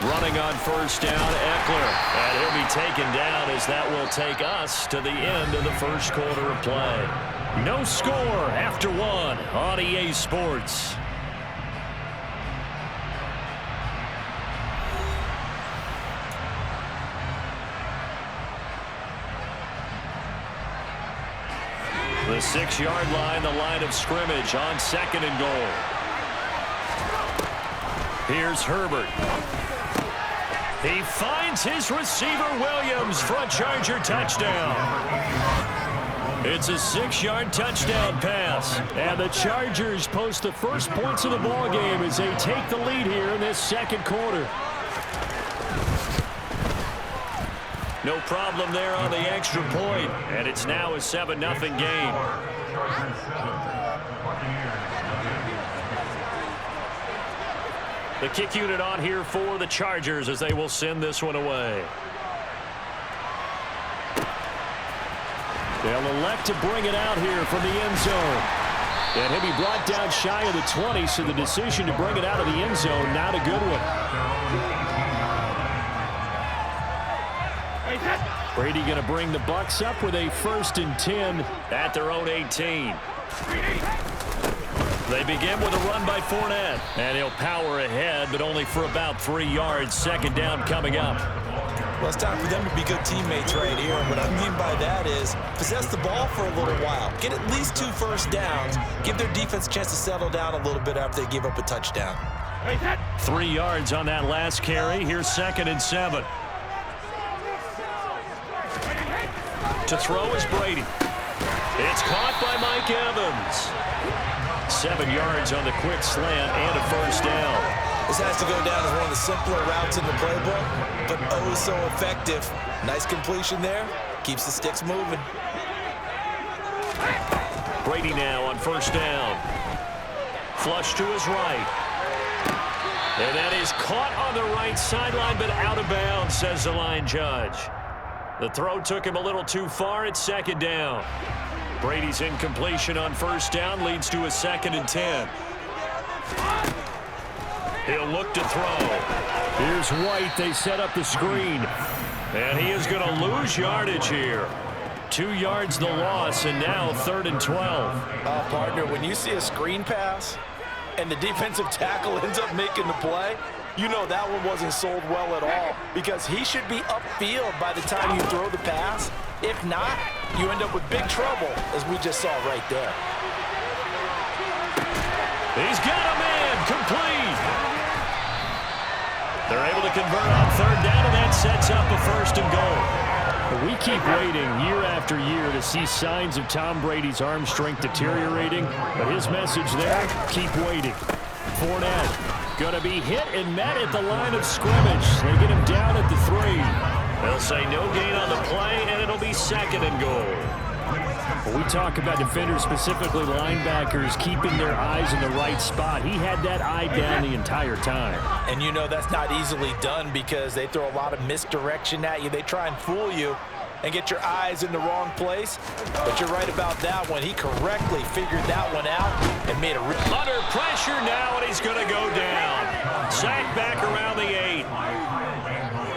Running on first down, Eckler. And he'll be taken down as that will take us to the end of the first quarter of play. No score after one on EA Sports. The 6-yard line, the line of scrimmage on 2nd and goal. Here's Herbert. He finds his receiver, Williams, for a Charger touchdown. It's a 6-yard touchdown pass. And the Chargers post the first points of the ballgame as they take the lead here in this second quarter. No problem there on the extra point, and it's now a 7-0 game. The kick unit on here for the Chargers as they will send this one away. They'll elect to bring it out here from the end zone. And he'll be brought down shy of the 20, so the decision to bring it out of the end zone, not a good one. Brady going to bring the Bucs up with a 1st and 10 at their own 18. They begin with a run by Fournette, and he'll power ahead, but only for about 3 yards. 2nd down coming up. Well, it's time for them to be good teammates right here. And what I mean by that is possess the ball for a little while. Get at least 2 first downs. Give their defense a chance to settle down a little bit after they give up a touchdown. 3 yards on that last carry. Here's 2nd and 7. To throw is Brady. It's caught by Mike Evans. 7 yards on the quick slant and a first down. This has to go down as one of the simpler routes in the playbook, but oh so effective. Nice completion there. Keeps the sticks moving. Brady now on first down. Flush to his right. And that is caught on the right sideline, but out of bounds, says the line judge. The throw took him a little too far. It's 2nd down. Brady's incompletion on first down leads to a 2nd and 10. He'll look to throw. Here's White. They set up the screen. And he is going to lose yardage here. 2 yards the loss, and now 3rd and 12. Partner, when you see a screen pass and the defensive tackle ends up making the play, you know that one wasn't sold well at all, because he should be upfield by the time you throw the pass. If not, you end up with big trouble, as we just saw right there. He's got a man, complete. They're able to convert on 3rd down, and that sets up a 1st and goal. We keep waiting year after year to see signs of Tom Brady's arm strength deteriorating, but his message there, keep waiting. Fournette going to be hit and met at the line of scrimmage. They get him down at the 3. They'll say no gain on the play, and it'll be 2nd and goal. When we talk about defenders, specifically linebackers, keeping their eyes in the right spot. He had that eye down the entire time. And you know that's not easily done because they throw a lot of misdirection at you. They try and fool you and get your eyes in the wrong place. But you're right about that one. He correctly figured that one out and made a... Under pressure now, and he's going to go down. Sacked back around the 8.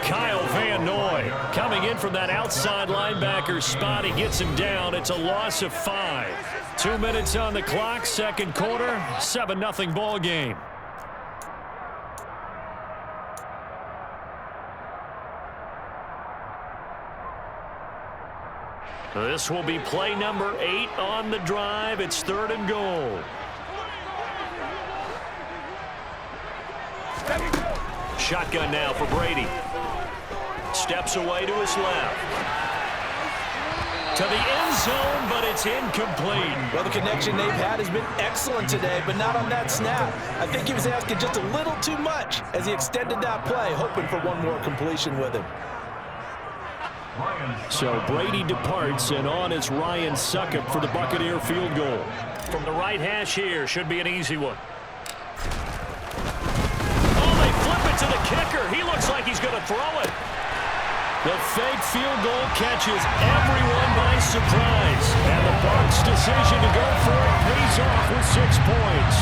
Kyle Van Noy coming in from that outside linebacker spot. He gets him down. It's a loss of 5. 2 minutes on the clock, 2nd quarter, 7-0 ball game. This will be play number 8 on the drive. It's 3rd and goal. Shotgun now for Brady. Steps away to his left. To the end zone, but it's incomplete. Well, the connection they've had has been excellent today, but not on that snap. I think he was asking just a little too much as he extended that play, hoping for one more completion with him. So Brady departs, and on is Ryan Succop for the Buccaneer field goal. From the right hash here, should be an easy one. Oh, they flip it to the kicker. He looks like he's going to throw it. The fake field goal catches everyone by surprise. And the Bucs' decision to go for it pays off with 6 points.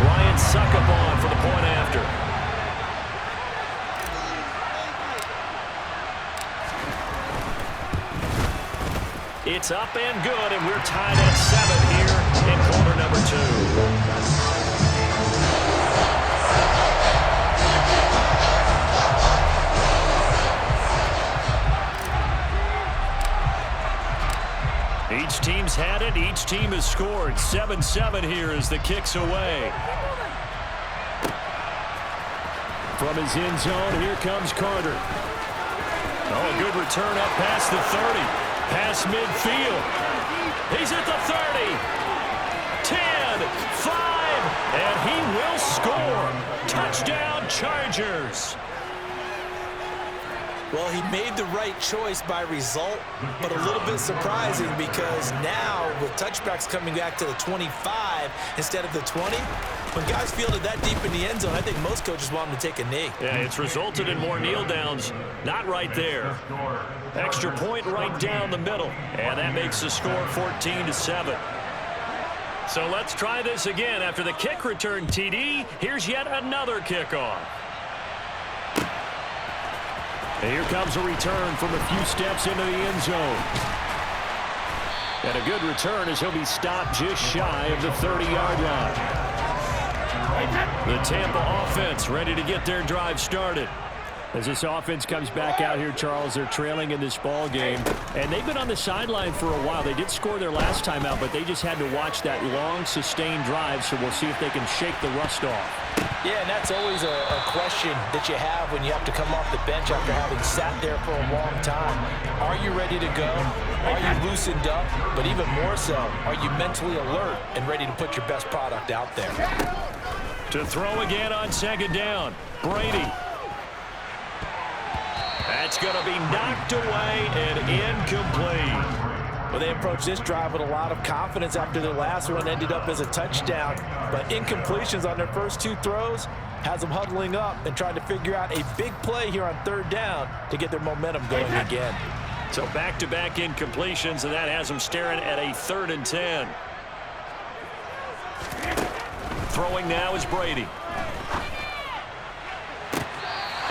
Ryan Succop on for the point after. It's up and good, and we're tied at 7 here in quarter number 2. Each team's had it. Each team has scored. 7-7 here as the kick's away. From his end zone, here comes Carter. Oh, a good return up past the 30. Past midfield. He's at the 30. 10, 5, and he will score. Touchdown, Chargers. Well, he made the right choice by result, but a little bit surprising because now with touchbacks coming back to the 25 instead of the 20, when guys fielded that deep in the end zone, I think most coaches want them to take a knee. Yeah, it's resulted in more kneel downs. Not right there. Extra point right down the middle, and that makes the score 14-7. So let's try this again. After the kick return TD, here's yet another kickoff. And here comes a return from a few steps into the end zone. And a good return as he'll be stopped just shy of the 30-yard line. The Tampa offense ready to get their drive started. As this offense comes back out here, Charles, they're trailing in this ball game. And they've been on the sideline for a while. They did score their last time out, but they just had to watch that long, sustained drive, so we'll see if they can shake the rust off. Yeah, and that's always a question that you have when you have to come off the bench after having sat there for a long time. Are you ready to go? Are you loosened up? But even more so, are you mentally alert and ready to put your best product out there? To throw again on second down, Brady. That's going to be knocked away and incomplete. Well, they approached this drive with a lot of confidence after their last one ended up as a touchdown. But incompletions on their first 2 throws has them huddling up and trying to figure out a big play here on third down to get their momentum going again. So back-to-back incompletions, and that has them staring at a 3rd and 10. Throwing now is Brady.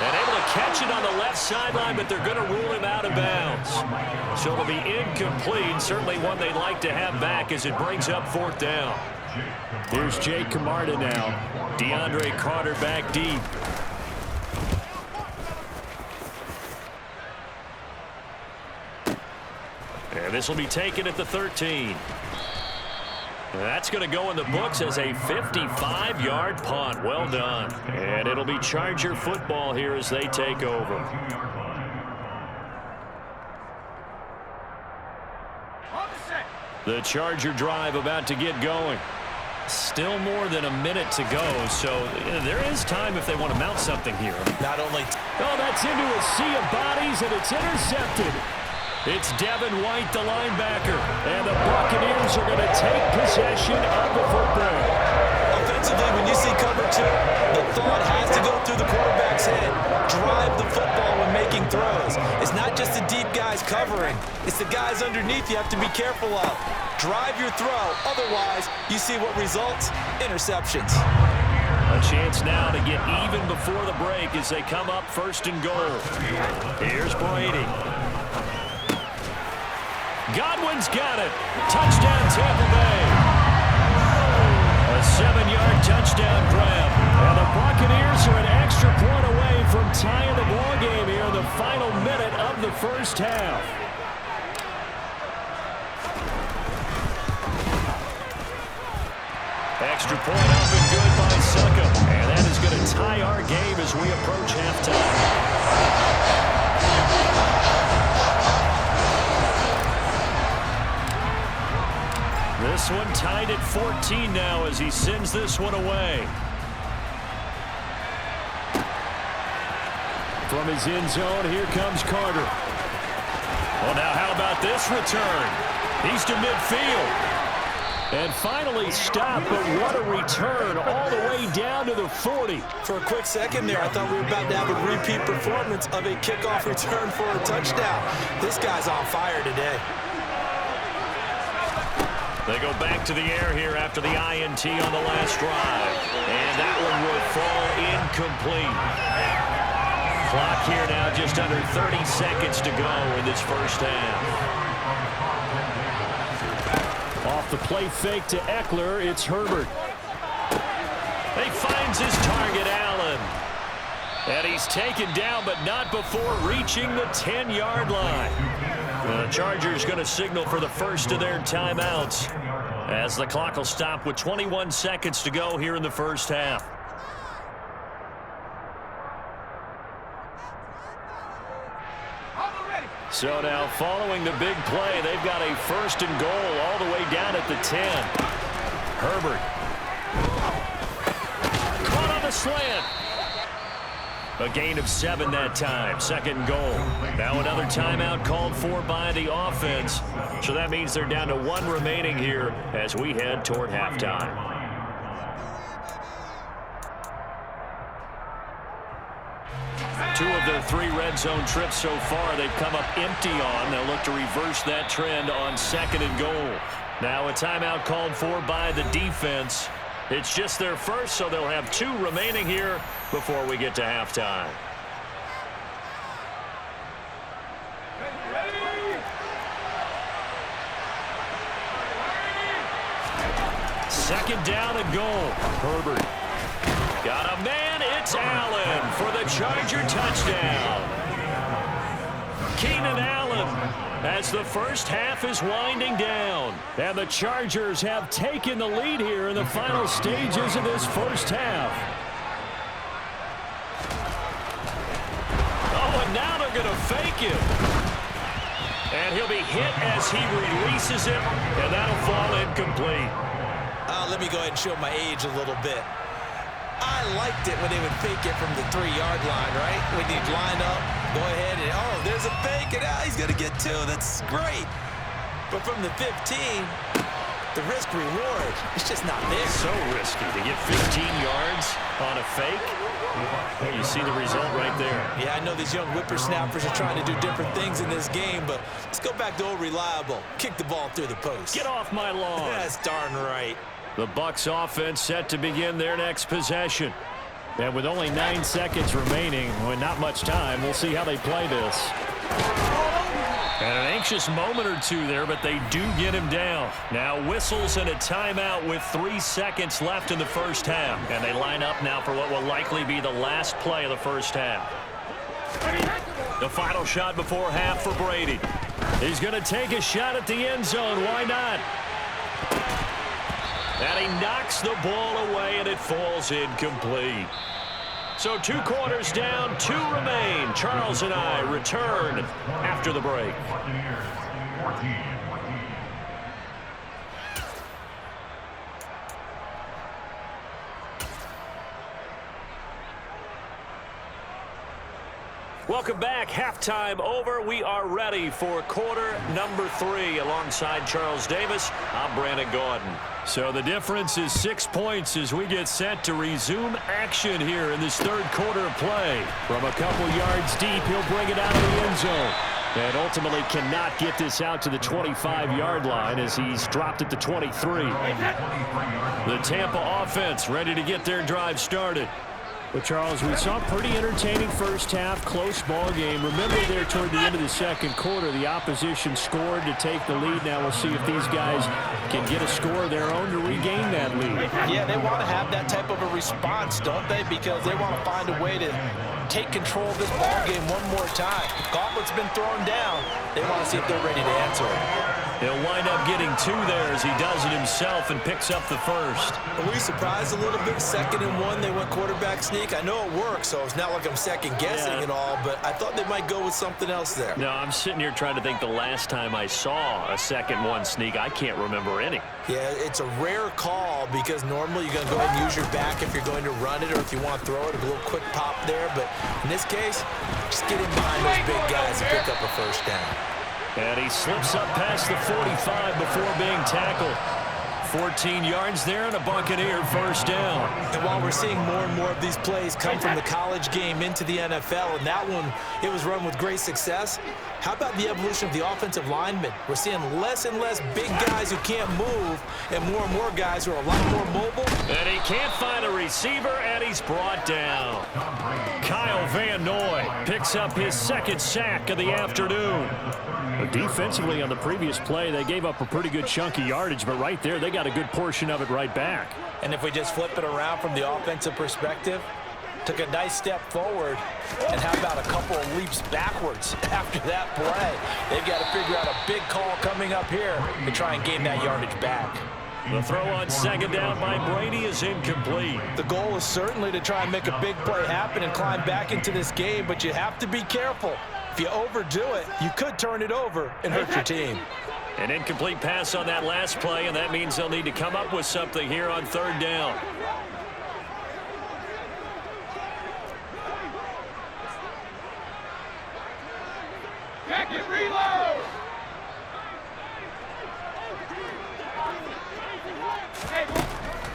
And able to catch it on the left sideline, but they're going to rule him out of bounds. So it'll be incomplete. Certainly one they'd like to have back as it brings up 4th down. Here's Jake Camarda now. DeAndre Carter back deep. And this will be taken at the 13. That's going to go in the books as a 55-yard punt. Well done. And it'll be Charger football here as they take over. The Charger drive about to get going. Still more than a minute to go, so there is time if they want to mount something here. Not only... Oh, that's into a sea of bodies, and it's intercepted. It's Devin White, the linebacker, and the Buccaneers are going to take possession of the football. Offensively, when you see cover 2, the thought has to go through the quarterback's head. Drive the football when making throws. It's not just the deep guys covering. It's the guys underneath you have to be careful of. Drive your throw. Otherwise, you see what results? Interceptions. A chance now to get even before the break as they come up 1st and goal. Here's Brady. Godwin's got it. Touchdown, Tampa Bay. A 7-yard touchdown grab. And the Buccaneers are an extra point away from tying the ball game here in the final minute of the first half. Extra point up and good by Suckup. And that is going to tie our game as we approach halftime. This one tied at 14 now as he sends this one away. From his end zone, here comes Carter. Well, now how about this return? He's to midfield. And finally stopped, but what a return all the way down to the 40. For a quick second there, I thought we were about to have a repeat performance of a kickoff return for a touchdown. This guy's on fire today. They go back to the air here after the INT on the last drive. And that one will fall incomplete. Clock here now just under 30 seconds to go in this first half. Off the play fake to Eckler, it's Herbert. He finds his target, Allen. And he's taken down, but not before reaching the 10-yard line. The Chargers going to signal for the first of their timeouts, as the clock will stop with 21 seconds to go here in the first half. So now following the big play, they've got a first and goal all the way down at the 10. Herbert. Caught on the slant. A gain of 7 that time. Second goal. Now another timeout called for by the offense. So that means they're down to 1 remaining here as we head toward halftime. Two of their 3 red zone trips so far they've come up empty on. They'll look to reverse that trend on second and goal. Now a timeout called for by the defense. It's just their first, so they'll have 2 remaining here before we get to halftime. Second down and goal. Herbert. Got a man, it's Allen for the Charger touchdown. Keenan Allen as the first half is winding down. And the Chargers have taken the lead here in the final stages of this first half. Oh, and now they're going to fake him. And he'll be hit as he releases it, and that'll fall incomplete. Let me go ahead and show my age a little bit. I liked it when they would fake it from the 3-yard line, right? When you'd line up, go ahead and, oh, there's a fake, and he's going to get 2. That's great. But from the 15, the risk-reward, it's just not there. So risky to get 15 yards on a fake. Well, you see the result right there. Yeah, I know these young whippersnappers are trying to do different things in this game, but let's go back to old reliable. Kick the ball through the post. Get off my lawn. That's darn right. The Bucs offense set to begin their next possession. And with only 9 seconds remaining, with not much time, we'll see how they play this. And an anxious moment or two there, but they do get him down. Now whistles and a timeout with 3 seconds left in the first half. And they line up now for what will likely be the last play of the first half. The final shot before half for Brady. He's going to take a shot at the end zone. Why not? And he knocks the ball away, and it falls incomplete. So 2 quarters down, 2 remain. Charles and I return after the break. Welcome back. Halftime over. We are ready for quarter number 3. Alongside Charles Davis, I'm Brandon Gordon. So the difference is 6 points as we get set to resume action here in this third quarter of play. From a couple yards deep, he'll bring it out of the end zone. And ultimately cannot get this out to the 25-yard line as he's dropped at the 23. The Tampa offense ready to get their drive started. Well, Charles, we saw a pretty entertaining first half, close ball game. Remember there toward the end of the second quarter, the opposition scored to take the lead. Now we'll see if these guys can get a score of their own to regain that lead. Yeah, they want to have that type of a response, don't they? Because they want to find a way to take control of this ball game one more time. Gauntlet's been thrown down. They want to see if they're ready to answer it. He'll wind up getting 2 there as he does it himself and picks up the first. Are we surprised a little bit? 2nd and 1, they went quarterback sneak. I know it works, so it's not like I'm second-guessing at all, but I thought they might go with something else there. No, I'm sitting here trying to think the last time I saw a 2nd-1 sneak. I can't remember any. Yeah, it's a rare call because normally you're going to go ahead and use your back if you're going to run it or if you want to throw it, a little quick pop there. But in this case, just get in behind those big guys and pick up a first down. And he slips up past the 45 before being tackled. 14 yards there and a Buccaneer first down. And while we're seeing more and more of these plays come from the college game into the NFL, and that one, it was run with great success, how about the evolution of the offensive linemen? We're seeing less and less big guys who can't move and more guys who are a lot more mobile. And he can't find a receiver, and he's brought down. Kyle Van Noy picks up his second sack of the afternoon. But defensively on the previous play, they gave up a pretty good chunk of yardage, but right there, they got a good portion of it right back. And if we just flip it around from the offensive perspective, took a nice step forward, and how about a couple of leaps backwards after that play? They've got to figure out a big call coming up here to try and gain that yardage back. The throw on second down by Brady is incomplete. The goal is certainly to try and make a big play happen and climb back into this game, but you have to be careful. If you overdo it, you could turn it over and hurt your team. An incomplete pass on that last play, and that means they'll need to come up with something here on third down. Reload!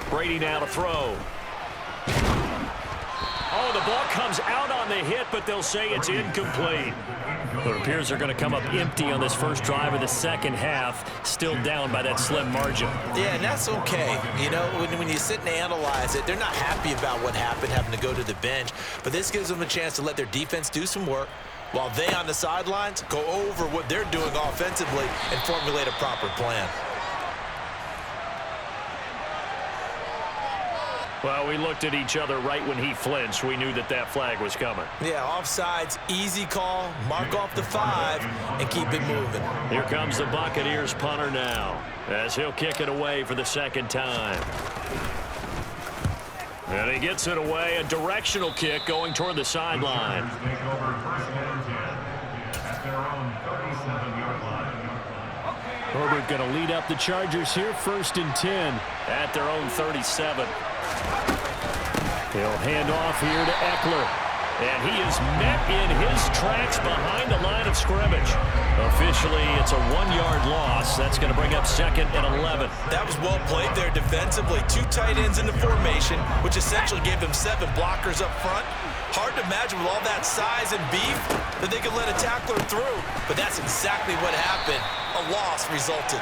Brady now to throw. Oh, the ball comes out on the hit, but they'll say it's incomplete. It appears they're going to come up empty on this first drive of the second half, still down by that slim margin. Yeah, and that's okay. You know, when you sit and analyze it, they're not happy about what happened, having to go to the bench. But this gives them a chance to let their defense do some work, while they on the sidelines go over what they're doing offensively and formulate a proper plan. Well, we looked at each other right when he flinched. We knew that that flag was coming. Yeah, offsides, easy call, mark off the 5, and keep it moving. Here comes the Buccaneers punter now, as he'll kick it away for the second time. And he gets it away, a directional kick going toward the sideline. Herbert going to lead up the Chargers here, 1st and 10 at their own 37. He'll hand off here to Eckler. And he is met in his tracks behind the line of scrimmage. Officially, it's a 1-yard loss. That's going to bring up 2nd and 11. That was well played there defensively. 2 tight ends in the formation, which essentially gave them 7 blockers up front. Hard to imagine with all that size and beef that they could let a tackler through. But that's exactly what happened. A loss resulted.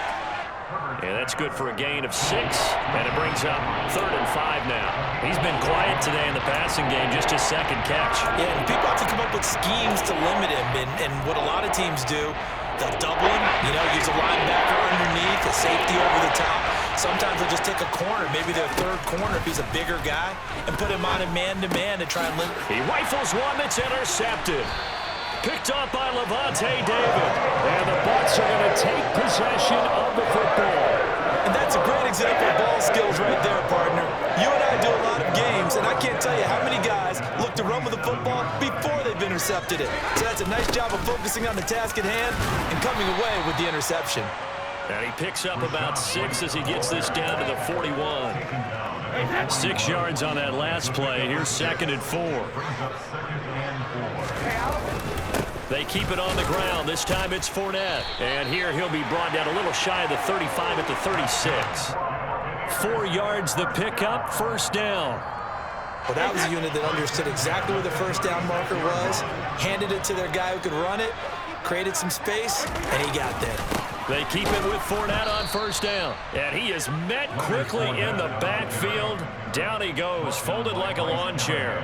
And that's good for a gain of 6, and it brings up 3rd and 5 now. He's been quiet today in the passing game, just his second catch. Yeah, and people have to come up with schemes to limit him, and what a lot of teams do, they'll double him, you know, use a linebacker underneath, a safety over the top. Sometimes they'll just take a corner, maybe their 3rd corner if he's a bigger guy, and put him on a man-to-man to try and limit. He rifles one that's intercepted. Picked up by Levante David. And the Bucs are going to take possession of the football. And that's a great example of ball skills right there, partner. You and I do a lot of games, and I can't tell you how many guys look to run with the football before they've intercepted it. So that's a nice job of focusing on the task at hand and coming away with the interception. And he picks up about 6 as he gets this down to the 41. 6 yards on that last play. Here's 2nd and 4. They keep it on the ground. This time it's Fournette. And here he'll be brought down a little shy of the 35 at the 36. 4 yards the pickup, 1st down. Well, that was a unit that understood exactly where the 1st down marker was, handed it to their guy who could run it, created some space, and he got there. They keep it with Fournette on 1st down. And he is met quickly in the backfield. Down he goes, folded like a lawn chair.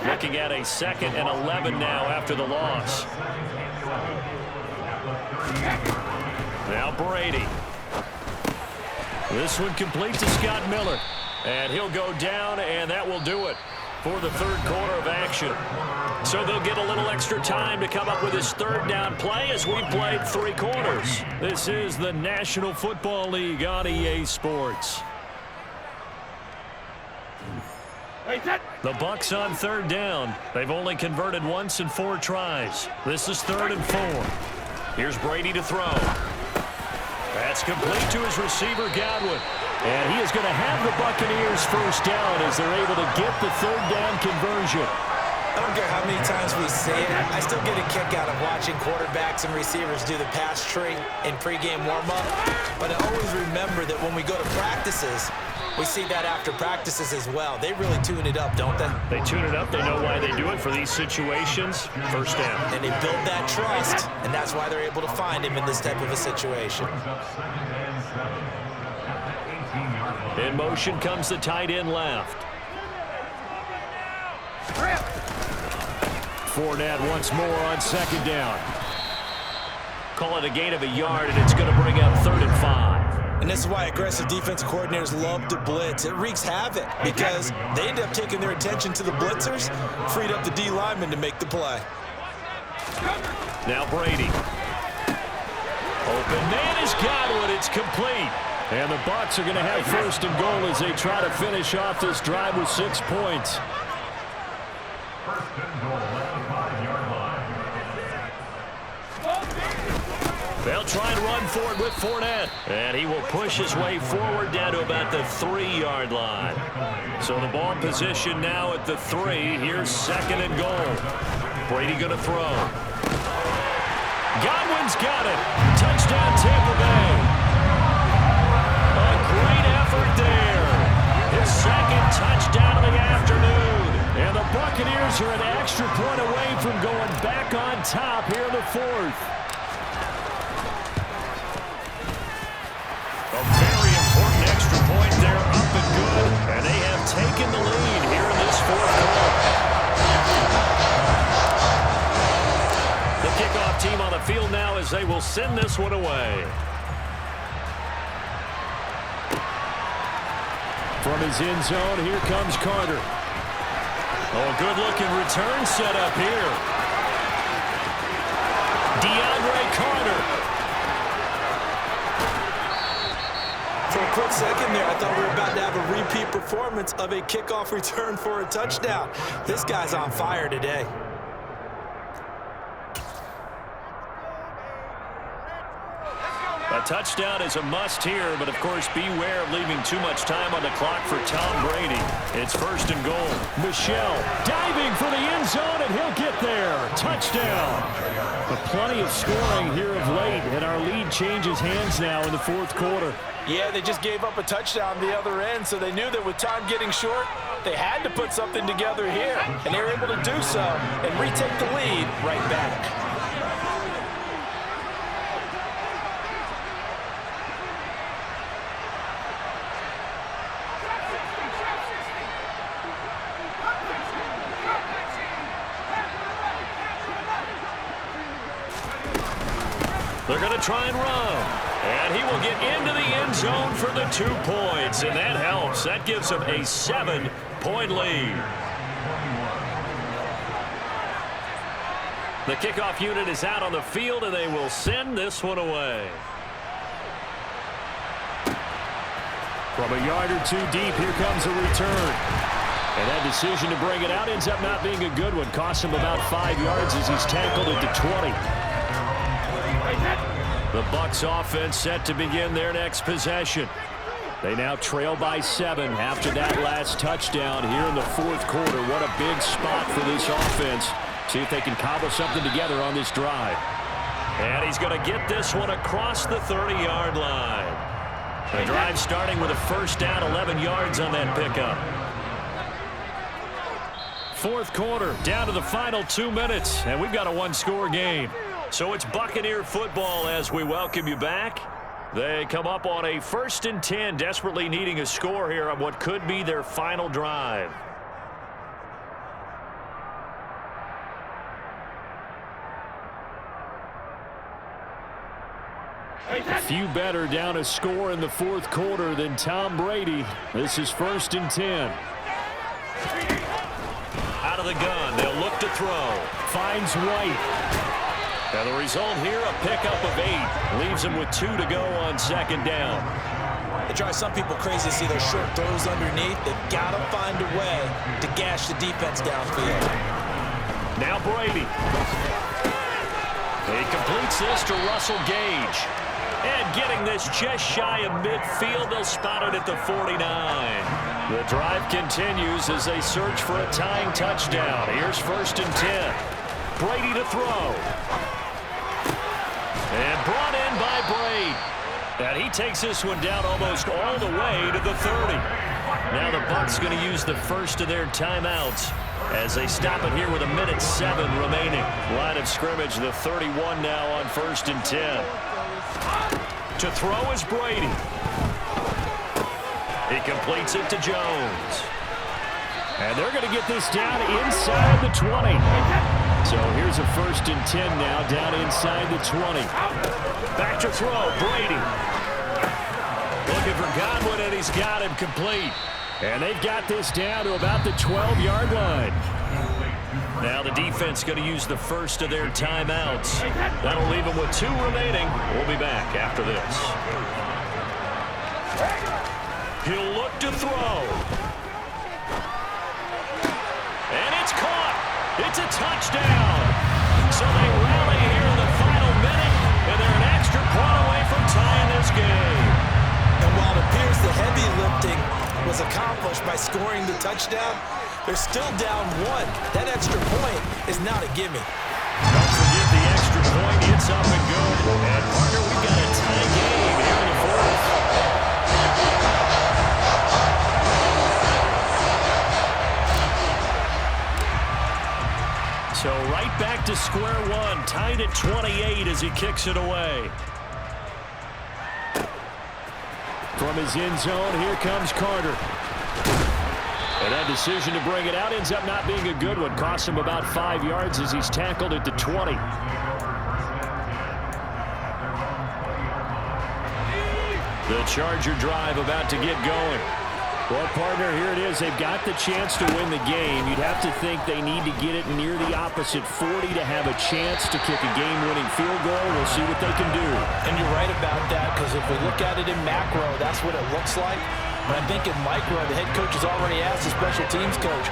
Looking at a 2nd and 11 now after the loss. Now Brady. This one complete to Scott Miller. And he'll go down, and that will do it for the 3rd quarter of action. So they'll get a little extra time to come up with his 3rd down play as we played 3 quarters. This is the National Football League on EA Sports. The Bucs on 3rd down. They've only converted once in 4 tries. This is 3rd and 4. Here's Brady to throw. That's complete to his receiver, Godwin. And he is going to have the Buccaneers 1st down as they're able to get the 3rd down conversion. I don't care how many times we say it, I still get a kick out of watching quarterbacks and receivers do the pass tree in pregame warm-up. But I always remember that when we go to practices, we see that after practices as well. They really tune it up, don't they? They tune it up. They know why they do it for these situations. 1st down. And they build that trust, and that's why they're able to find him in this type of a situation. In motion comes the tight end left. Fournette once more on second down. Call it a gain of a yard, and it's going to bring up 3rd and 5. And this is why aggressive defensive coordinators love to blitz. It wreaks havoc because they end up taking their attention to the blitzers, freed up the D lineman to make the play. Now Brady. Open man has got one. It's complete. And the Bucs are going to have 1st and goal as they try to finish off this drive with 6 points. They'll try and run for it with Fournette. And he will push his way forward down to about the 3-yard line. So the ball position now at the 3. Here's 2nd and goal. Brady going to throw. Godwin's got it. Touchdown Tampa Bay. A great effort there. His 2nd touchdown of the afternoon. And the Buccaneers are an extra point away from going back on top here in the 4th. A very important extra point there, up and good. And they have taken the lead here in this 4th quarter. The kickoff team on the field now as they will send this one away. From his end zone, here comes Carter. Oh, good-looking return set up here. DeAndre Carter. For a quick second there, I thought we were about to have a repeat performance of a kickoff return for a touchdown. This guy's on fire today. A touchdown is a must here, but of course beware of leaving too much time on the clock for Tom Brady. It's 1st and goal. Michel diving for the end zone, and he'll get there. Touchdown. But plenty of scoring here of late, and our lead changes hands now in the 4th quarter. Yeah, they just gave up a touchdown the other end, so they knew that with time getting short, they had to put something together here, and they were able to do so and retake the lead right back. They're going to try and run. And he will get into the end zone for the 2 points. And that helps. That gives him a 7-point lead. The kickoff unit is out on the field, and they will send this one away. From a yard or 2 deep, here comes a return. And that decision to bring it out ends up not being a good one. Costs him about 5 yards as he's tackled at the 20. The Bucs offense set to begin their next possession. They now trail by 7 after that last touchdown here in the 4th quarter. What a big spot for this offense. See if they can cobble something together on this drive. And he's going to get this one across the 30-yard line. The drive starting with a 1st down, 11 yards on that pickup. 4th quarter, down to the final 2 minutes, and we've got a 1-score game. So it's Buccaneer football as we welcome you back. They come up on a 1st and 10, desperately needing a score here on what could be their final drive. Few better down a score in the 4th quarter than Tom Brady. This is 1st and 10. Out of the gun, they'll look to throw. Finds White. Now the result here, a pickup of 8. Leaves him with 2 to go on 2nd down. It drives some people crazy to see those short throws underneath. They've got to find a way to gash the defense downfield. Now Brady. He completes this to Russell Gage. And getting this just shy of midfield, they'll spot it at the 49. The drive continues as they search for a tying touchdown. Here's 1st and 10. Brady to throw. And brought in by Brady. And he takes this one down almost all the way to the 30. Now the Bucs going to use the first of their timeouts as they stop it here with 1:07 remaining. Line of scrimmage, the 31 now on 1st and 10. To throw is Brady. He completes it to Jones. And they're going to get this down inside the 20. is a 1st and 10 now, down inside the 20. Back to throw, Brady. Looking for Godwin, and he's got him complete. And they've got this down to about the 12-yard line. Now the defense going to use the first of their timeouts. That'll leave them with 2 remaining. We'll be back after this. He'll look to throw. And it's caught. It's a touchdown. So they rally here in the final minute, and they're an extra point away from tying this game. And while it appears the heavy lifting was accomplished by scoring the touchdown, they're still down 1. That extra point is not a gimme. Don't forget the extra point. It's up and good. And, partner, we've got a tie game here in the 4th. So right back to square one, tied at 28 as he kicks it away. From his end zone, here comes Carter. And that decision to bring it out ends up not being a good one. Costs him about 5 yards as he's tackled at the 20. The Charger drive about to get going. Well, partner, here it is. They've got the chance to win the game. You'd have to think they need to get it near the opposite 40 to have a chance to kick a game-winning field goal. We'll see what they can do. And you're right about that, because if we look at it in macro, that's what it looks like. But I think in micro, the head coach has already asked the special teams coach,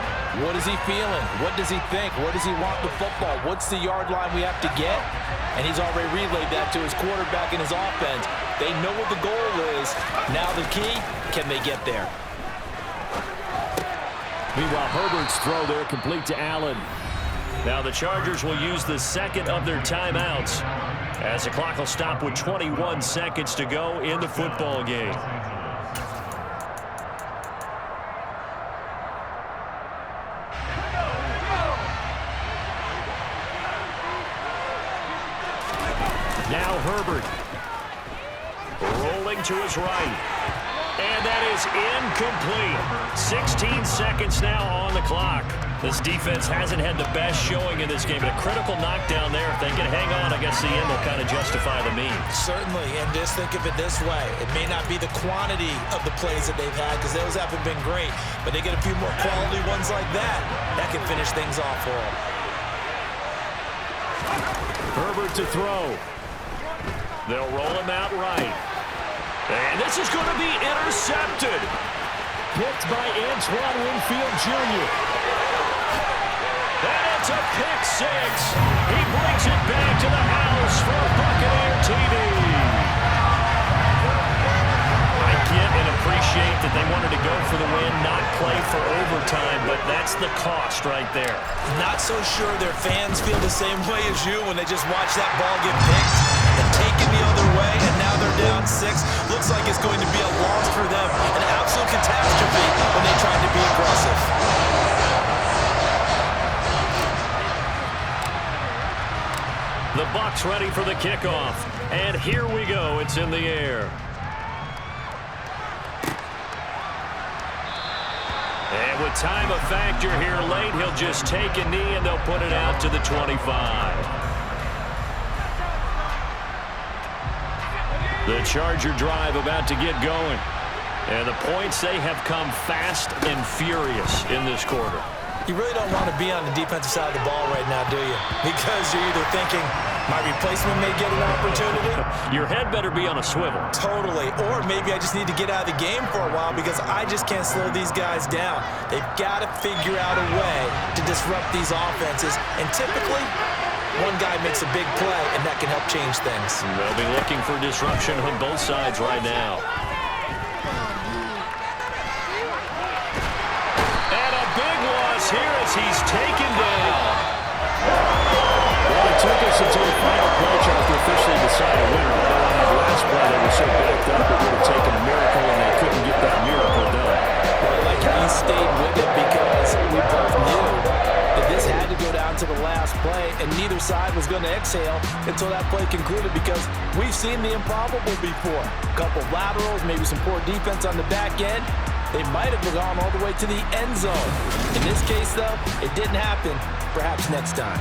what is he feeling? What does he think? What does he want the football? What's the yard line we have to get? And he's already relayed that to his quarterback and his offense. They know what the goal is. Now the key, can they get there? Meanwhile, Herbert's throw there complete to Allen. Now the Chargers will use the second of their timeouts as the clock will stop with 21 seconds to go in the football game. Now Herbert. Rolling to his right. And that is incomplete. 16 seconds now on the clock. This defense hasn't had the best showing in this game. But a critical knockdown there. If they can hang on, I guess the end will kind of justify the means. Certainly, and just think of it this way. It may not be the quantity of the plays that they've had, because those haven't been great. But they get a few more quality ones like that. That can finish things off for them. Herbert to throw. They'll roll him out right. And this is going to be intercepted. Picked by Antoine Winfield Jr. And it's a pick six. He brings it back to the house for Buccaneer TV. I get and appreciate that they wanted to go for the win, not play for overtime, but that's the cost right there. Not so sure their fans feel the same way as you when they just watch that ball get picked and taken the other way, and now they're down 6. Looks like it's going to be a loss for them, an absolute catastrophe when they tried to be aggressive. The Bucs ready for the kickoff, and here we go. It's in the air. And with time of factor here late, he'll just take a knee and they'll put it out to the 25. The Charger drive about to get going. And the points, they have come fast and furious in this quarter. You really don't want to be on the defensive side of the ball right now, do you? Because you're either thinking, my replacement may get an opportunity. Your head better be on a swivel. Totally. Or maybe I just need to get out of the game for a while because I just can't slow these guys down. They've got to figure out a way to disrupt these offenses. And typically, one guy makes a big play, and that can help change things. They'll be looking for disruption on both sides right now. And a big loss here as he's taken down. Well, it took us until the final play chart to officially decide a winner. Although on that last play, they were so backed up, it would have taken a miracle, and they couldn't get that miracle done. Well, like he stayed with it because we both knew that this had to go down to the last play, and neither side was going to exhale until that play concluded because we've seen the improbable before. A couple of laterals, maybe some poor defense on the back end. They might have gone all the way to the end zone. In this case, though, it didn't happen. Perhaps next time.